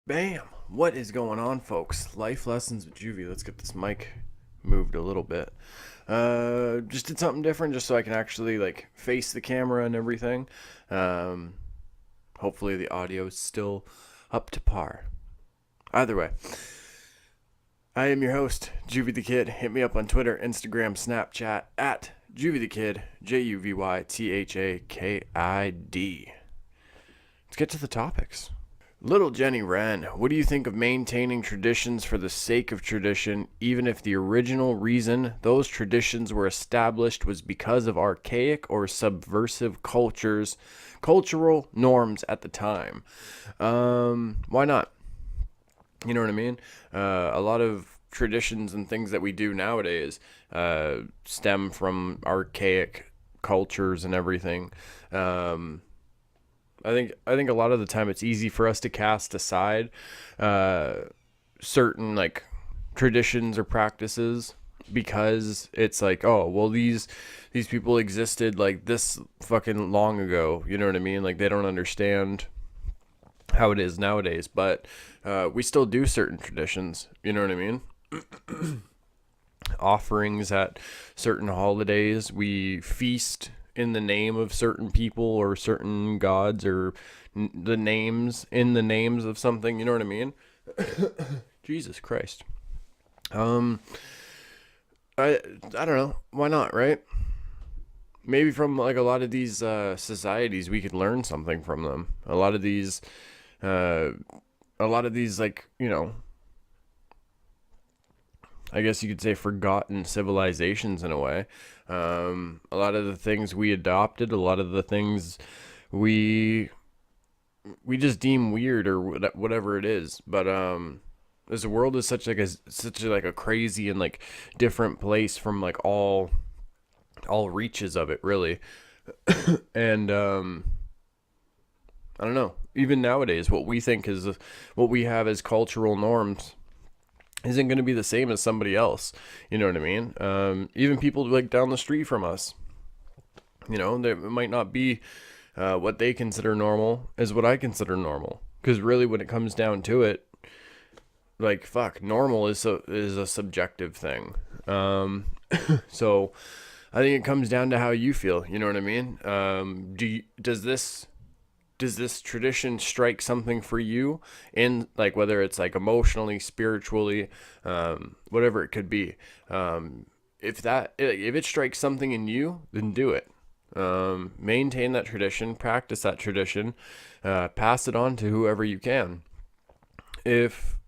Bam! What is going on, folks? Life lessons with Juvy. Let's get this mic moved a little bit. Just did something different just so I can actually like face the camera and everything. Um, Hopefully the audio is still up to par. Either way, I am your host, JuvyThaKid. Hit me up on Twitter, Instagram, Snapchat at JuvyThaKid, JuvyThaKid. Let's get to the topics. Little Jenny Wren, what do you think of maintaining traditions for the sake of tradition, even if the original reason those traditions were established was because of archaic or subversive cultural norms at the time? Why not? You know what I mean? A lot of traditions and things that we do nowadays stem from archaic cultures and everything. I think a lot of the time it's easy for us to cast aside certain like traditions or practices because it's like, oh well, these people existed like this fucking long ago. You know what I mean? Like they don't understand how it is nowadays, but we still do certain traditions. You know what I mean? Offerings at certain holidays. We feast in the name of certain people or certain gods or the names of something. You know what I mean? Jesus Christ. Um, I don't know. Why not, right? Maybe from like a lot of these societies, we could learn something from them. Uh, a lot of these like I guess you could say forgotten civilizations in a way. A lot of the things we adopted, a lot of the things we we just deem weird or whatever it is. But this world is such a crazy and like different place from like all reaches of it really. And I don't know. Even nowadays, what we have as cultural norms isn't going to be the same as somebody else. You know what I mean? Even people like down the street from us, they might not be what they consider normal is what I consider normal. Because really, when it comes down to it, like fuck, normal is a subjective thing. So I think it comes down to how you feel. You know what I mean? Does this tradition strike something for you in like whether it's like emotionally, spiritually, whatever it could be? If it strikes something in you, then do it. Maintain that tradition, practice that tradition, pass it on to whoever you can. If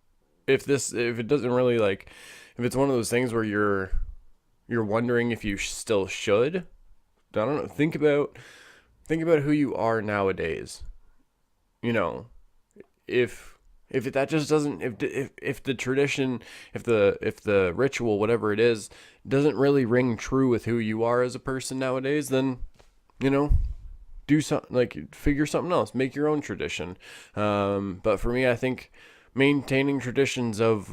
if it doesn't really like, if it's one of those things where you're wondering if you still should, I don't know. Think about who you are nowadays. You know, if that just doesn't, if the tradition, if the ritual, whatever it is, doesn't really ring true with who you are as a person nowadays, then you know do something, like figure something else, make your own tradition. But for me, I think maintaining traditions of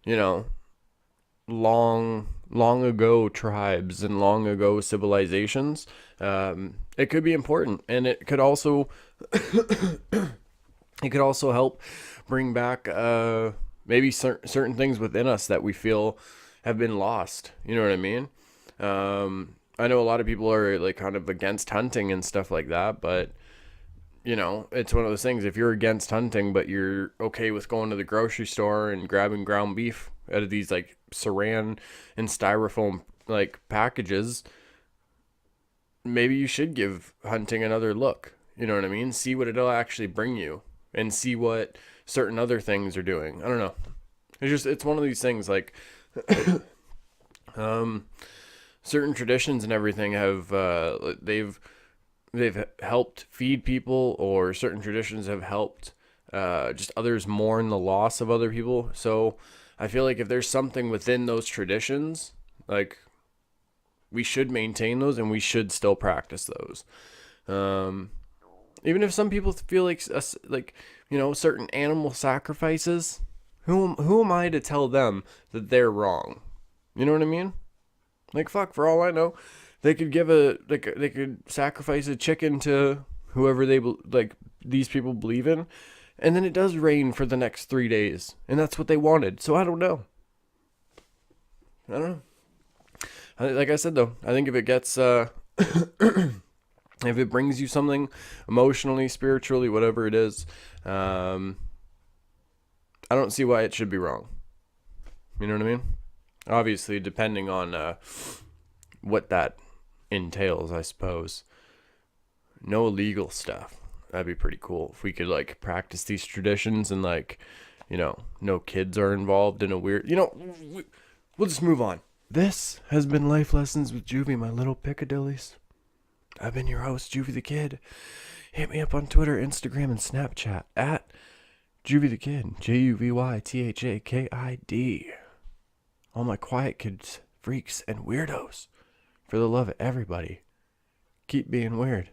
you know long ago tribes and long ago civilizations, it could be important, and it could also help bring back maybe certain things within us that we feel have been lost. You know what I mean? I know a lot of people are like kind of against hunting and stuff like that, but it's one of those things. If you're against hunting, but you're okay with going to the grocery store and grabbing ground beef out of these like saran and styrofoam like packages, maybe you should give hunting another look. You know what I mean? See what it'll actually bring you and see what certain other things are doing. I don't know. It's one of these things like, um, certain traditions and everything have, they've helped feed people, or certain traditions have helped just others mourn the loss of other people. So I feel like if there's something within those traditions, like we should maintain those and we should still practice those. Um, Even if some people feel like certain animal sacrifices, who am I to tell them that they're wrong? You know what I mean? Like fuck, for all I know, they could they could sacrifice a chicken to whoever like these people believe in, and then it does rain for the next 3 days, and that's what they wanted. So I don't know. Like I said, though, I think if it gets, if it brings you something emotionally, spiritually, whatever it is, I don't see why it should be wrong. You know what I mean? Obviously, depending on what that entails, I suppose. No illegal stuff. That'd be pretty cool if we could like practice these traditions and like, no kids are involved in a weird, we'll just move on. This has been Life Lessons with Juvy, my little Piccadillys. I've been your host, JuvyThaKid. Hit me up on Twitter, Instagram, and Snapchat at JuvyThaKid, JuvyThaKid. All my quiet kids, freaks, and weirdos. For the love of everybody, keep being weird.